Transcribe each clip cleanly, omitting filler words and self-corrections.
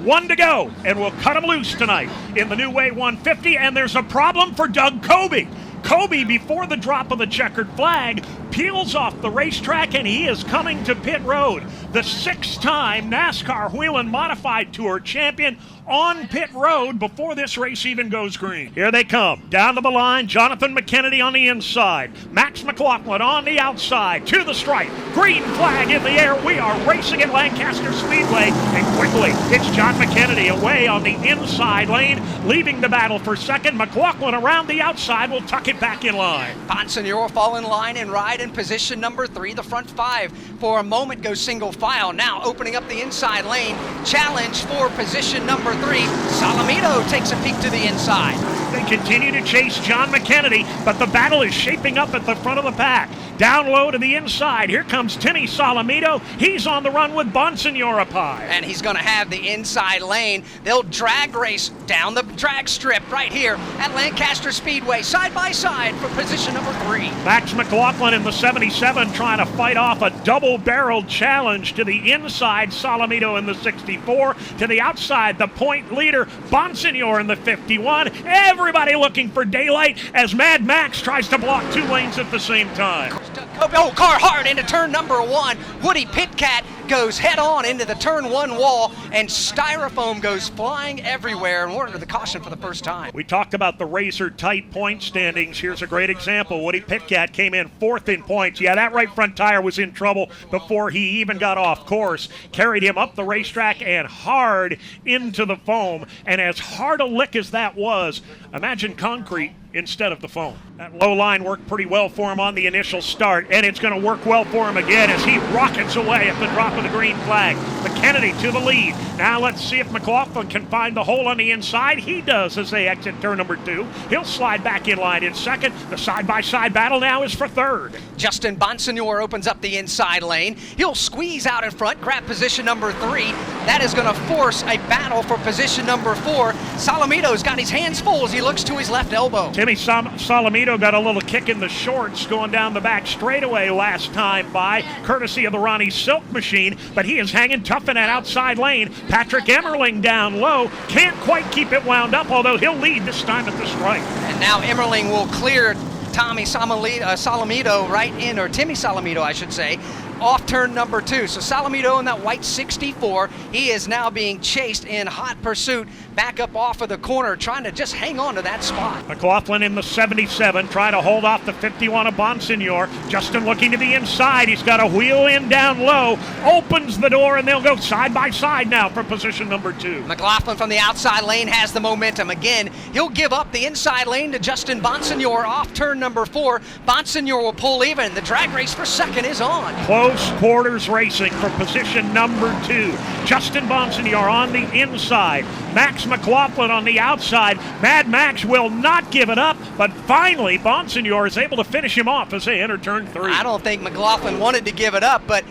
One to go, and we'll cut them loose tonight in the new Way 150, and there's a problem for Doug Kobe. Kobe, before the drop of the checkered flag, peels off the racetrack, and he is coming to pit road. The 6-time NASCAR Whelen Modified Tour champion on pit road before this race even goes green. Here they come. Down to the line, Jonathan McKennedy on the inside. Max McLaughlin on the outside. To the stripe. Green flag in the air. We are racing at Lancaster Speedway. And quickly, it's John McKennedy away on the inside lane, leaving the battle for second. McLaughlin around the outside will tuck it back in line. Bonsignor will fall in line and ride in position number 3. The front 5 for a moment goes single file. Now opening up the inside lane. Challenge for position number 3. Salamito takes a peek to the inside. They continue to chase John McKennedy, but the battle is shaping up at the front of the pack. Down low to the inside. Here comes Timmy Salamito. He's on the run with Bonsignor up high. And he's going to have the inside lane. They'll drag race down the drag strip right here at Lancaster Speedway, side by side for position number 3. Max McLaughlin in the 77 trying to fight off a double-barreled challenge to the inside. Salamito in the 64. To the outside, the point leader, Bonsignor in the 51. Everybody looking for daylight as Mad Max tries to block 2 lanes at the same time. Oh, car hard into turn number 1. Woody Pitcat goes head on into the turn 1 wall, and styrofoam goes flying everywhere, and we're under the caution for the first time. We talked about the razor-tight point standings. Here's a great example. Woody Pitcat came in 4th in points. Yeah, that right front tire was in trouble before he even got off course. Carried him up the racetrack and hard into the foam. And as hard a lick as that was, imagine concrete instead of the foam. That low line worked pretty well for him on the initial start, and it's going to work well for him again as he rockets away at the drop of the green flag. McKennedy to the lead. Now let's see if McLaughlin can find the hole on the inside. He does as they exit turn number 2. He'll slide back in line in second. The side-by-side battle now is for third. Justin Bonsignor opens up the inside lane. He'll squeeze out in front, grab position number 3. That is going to force a battle for position number 4. Salamito's got his hands full as he looks to his left elbow. Timmy Salamito got a little kick in the shorts going down the back straightaway last time by, courtesy of the Ronnie Silk machine, but he is hanging tough in that outside lane. Patrick Emmerling down low, can't quite keep it wound up, although he'll lead this time at the stripe. And now Emmerling will clear Tommy Salamito right in, or Timmy Salamito, I should say, off turn number 2. So Salamito in that white 64, he is now being chased in hot pursuit back up off of the corner, trying to just hang on to that spot. McLaughlin in the 77, trying to hold off the 51 of Bonsignor. Justin looking to the inside. He's got a wheel in down low, opens the door, and they'll go side by side now for position number 2. McLaughlin from the outside lane has the momentum again. He'll give up the inside lane to Justin Bonsignor off turn number 4. Bonsignor will pull even. The drag race for second is on. Close quarters racing for position number 2. Justin Bonsignor on the inside. Max McLaughlin on the outside. Mad Max will not give it up, but finally Bonsignor is able to finish him off as they enter turn 3. I don't think McLaughlin wanted to give it up, but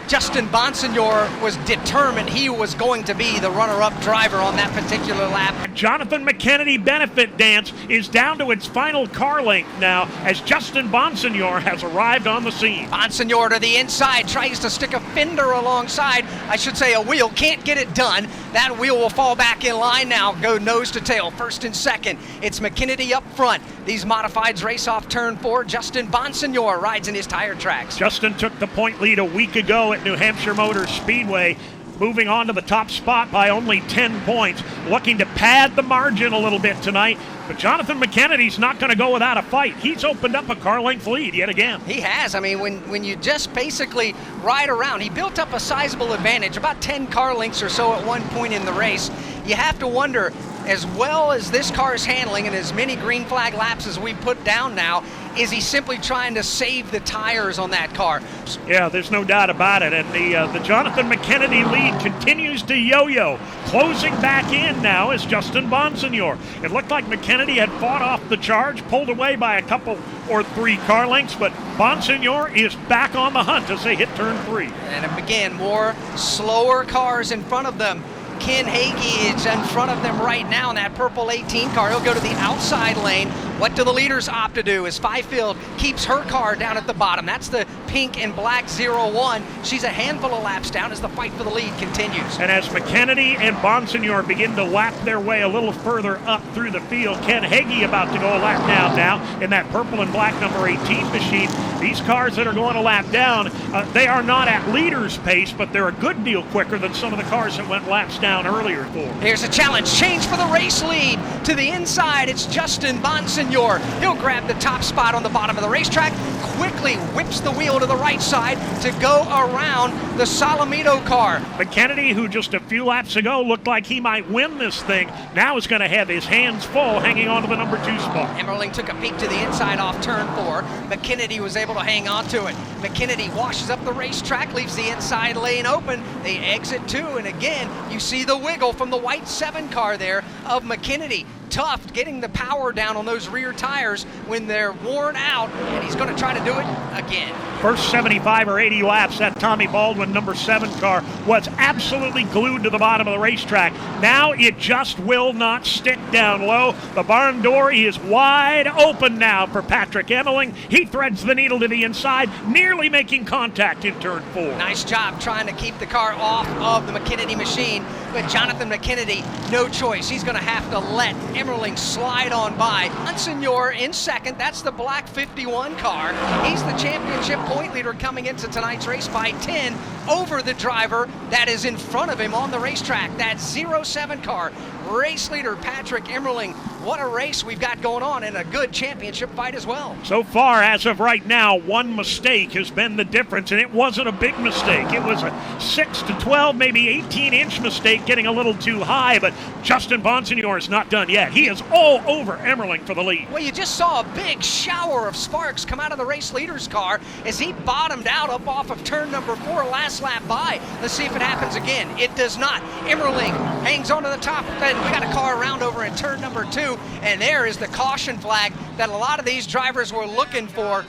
Justin Bonsignor was determined he was going to be the runner-up driver on that particular lap. Jonathan McKennedy benefit dance is down to its final car length now as Justin Bonsignor has arrived on the scene. Bonsignor to the inside, tries to stick a fender alongside, I should say a wheel, can't get it done. That wheel will fall back in line now, go nose to tail, first and second. It's McKennedy up front. These modifieds race off turn 4. Justin Bonsignor rides in his tire tracks. Justin took the point lead a week ago at New Hampshire Motor Speedway, moving on to the top spot by only 10 points, looking to pad the margin a little bit tonight. But Jonathan McKennedy's not going to go without a fight. He's opened up a car-length lead yet again. He has. I mean, when you just basically ride around, he built up a sizable advantage, about 10 car lengths or so at one point in the race. You have to wonder, as well as this car is handling and as many green flag laps as we put down now, is he simply trying to save the tires on that car? Yeah, there's no doubt about it. And the Jonathan McKennedy lead continues to yo-yo. Closing back in now is Justin Bonsignor. It looked like McKennedy had fought off the charge, pulled away by a couple or 3 car lengths, but Bonsignor is back on the hunt as they hit turn 3. And again, more slower cars in front of them. Ken Hagee is in front of them right now in that purple 18 car. He'll go to the outside lane. What do the leaders opt to do as Fifield keeps her car down at the bottom? That's the pink and black 01. She's a handful of laps down as the fight for the lead continues. And as McKennedy and Bonsignor begin to lap their way a little further up through the field, Ken Hagee about to go a lap down now in that purple and black number 18 machine. These cars that are going a lap down, they are not at leader's pace, but they're a good deal quicker than some of the cars that went laps down earlier for. Here's a challenge. Change for the race lead. To the inside, it's Justin Bonsignor. He'll grab the top spot on the bottom of the racetrack, quickly whips the wheel to the right side to go around the Solomito car. McKennedy, who just a few laps ago looked like he might win this thing, now is going to have his hands full hanging on to the number 2 spot. Emmerling took a peek to the inside off turn 4. McKennedy was able to hang on to it. McKennedy washes up the racetrack, leaves the inside lane open. They exit 2, and again, you see the wiggle from the white 7 car there of McKennedy. Tough getting the power down on those rear tires when they're worn out, and he's going to try to do it again. First 75 or 80 laps, that Tommy Baldwin number 7 car was absolutely glued to the bottom of the racetrack. Now it just will not stick down low. The barn door is wide open now for Patrick Emmerling. He threads the needle to the inside, nearly making contact in turn 4. Nice job trying to keep the car off of the McKennedy machine, but Jonathan McKennedy, no choice. He's going to have to let Emmerling slide on by. Bonsignor in second. That's the black 51 car. He's the championship point leader coming into tonight's race by 10 over the driver that is in front of him on the racetrack. That 07 car. Race leader Patrick Emmerling. What a race we've got going on, and a good championship fight as well. So far, as of right now, one mistake has been the difference, and it wasn't a big mistake. It was a 6 to 12, maybe 18-inch mistake, getting a little too high, but Justin Bonsignor is not done yet. He is all over Emmerling for the lead. Well, you just saw a big shower of sparks come out of the race leader's car as he bottomed out up off of turn number 4 last lap by. Let's see if it happens again. It does not. Emmerling hangs onto the top, and we got a car around over in turn number 2. And there is the caution flag that a lot of these drivers were looking for,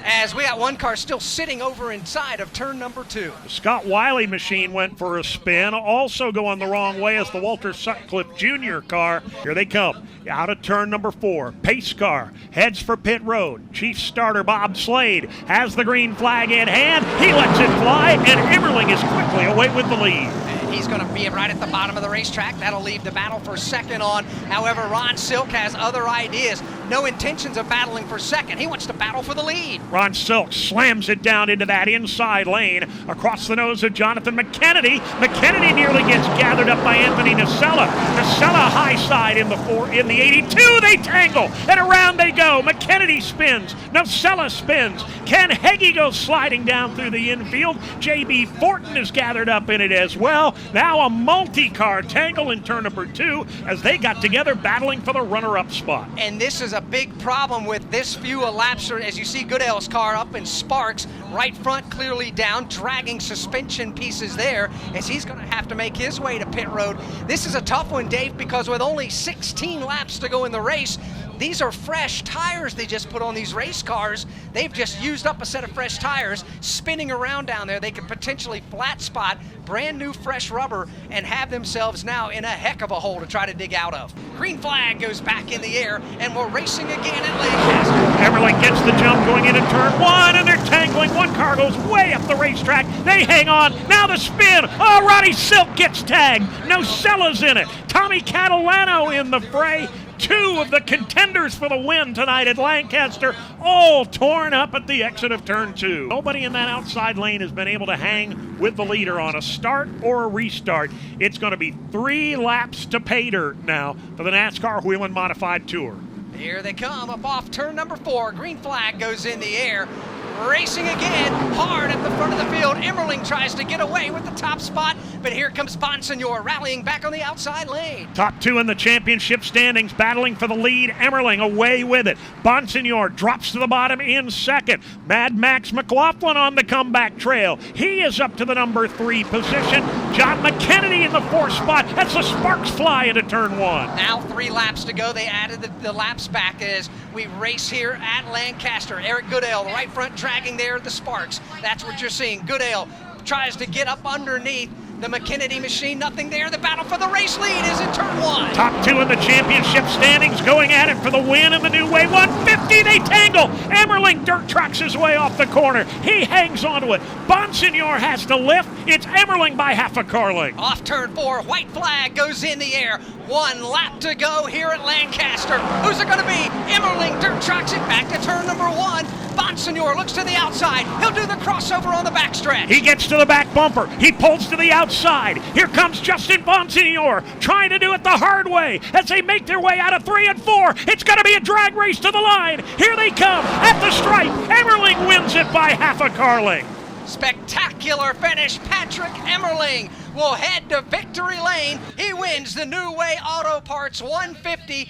as we got one car still sitting over inside of turn number 2. The Scott Wiley machine went for a spin, also going the wrong way as the Walter Sutcliffe Jr. car. Here they come, out of turn number 4. Pace car heads for pit road. Chief starter Bob Slade has the green flag in hand. He lets it fly, and Emmerling is quickly away with the lead. He's going to be right at the bottom of the racetrack. That'll leave the battle for second on. However, Ron Silk has other ideas. No intentions of battling for second. He wants to battle for the lead. Ron Silk slams it down into that inside lane across the nose of Jonathan McKennedy. McKennedy nearly gets gathered up by Anthony Nacella. Nacella high side in the 82. They tangle, and around they go. McKennedy spins. Nacella spins. Ken Hagee goes sliding down through the infield. J.B. Fortin is gathered up in it as well. Now a multi-car tangle in turn number 2 as they got together battling for the runner-up spot. And this is a big problem with this few elapsed, as you see Goodale's car up in sparks, right front clearly down, dragging suspension pieces there as he's going to have to make his way to pit road. This is a tough one, Dave, because with only 16 laps to go in the race, these are fresh tires they just put on these race cars. They've just used up a set of fresh tires, spinning around down there. They could potentially flat spot brand new fresh rubber and have themselves now in a heck of a hole to try to dig out of. Green flag goes back in the air, and we're racing again at Lancaster. Emmerling gets the jump going into turn 1, and they're tangling. One car goes way up the racetrack. They hang on. Now the spin. Oh, Ronnie Silk gets tagged. Nocella's in it. Tommy Catalano in the fray. 2 of the contenders for the win tonight at Lancaster, all torn up at the exit of turn 2. Nobody in that outside lane has been able to hang with the leader on a start or a restart. It's going to be 3 laps to pay dirt now for the NASCAR Whelen Modified Tour. Here they come up off turn number 4. Green flag goes in the air. Racing again, hard at the front of the field. Emmerling tries to get away with the top spot, but here comes Bonsignor rallying back on the outside lane. Top 2 in the championship standings, battling for the lead. Emmerling away with it. Bonsignor drops to the bottom in second. Mad Max McLaughlin on the comeback trail. He is up to the number 3 position. John McKennedy in the 4th spot as the sparks fly into turn 1. Now 3 laps to go. They added the laps back as we race here at Lancaster. Eric Goodale, the right front dragging there the sparks. That's what you're seeing. Goodale tries to get up underneath The McKinney machine, nothing there. The battle for the race lead is in turn 1. Top 2 in the championship standings going at it for the win in the new way 150. They tangle. Emmerling dirt trucks his way off the corner. He hangs onto it. Bonsignor has to lift. It's Emmerling by half a car length. Off turn 4, white flag goes in the air. 1 lap to go here at Lancaster. Who's it going to be? Emmerling dirt trucks it back to turn number 1. Bonsignor looks to the outside. He'll do the crossover on the backstretch. He gets to the back bumper. He pulls to the outside. Here comes Justin Bonsignor trying to do it the hard way as they make their way out of 3 and 4. It's going to be a drag race to the line. Here they come at the stripe. Emmerling wins it by half a car length. Spectacular finish. Patrick Emmerling will head to victory lane. He wins the New Way Auto Parts 150.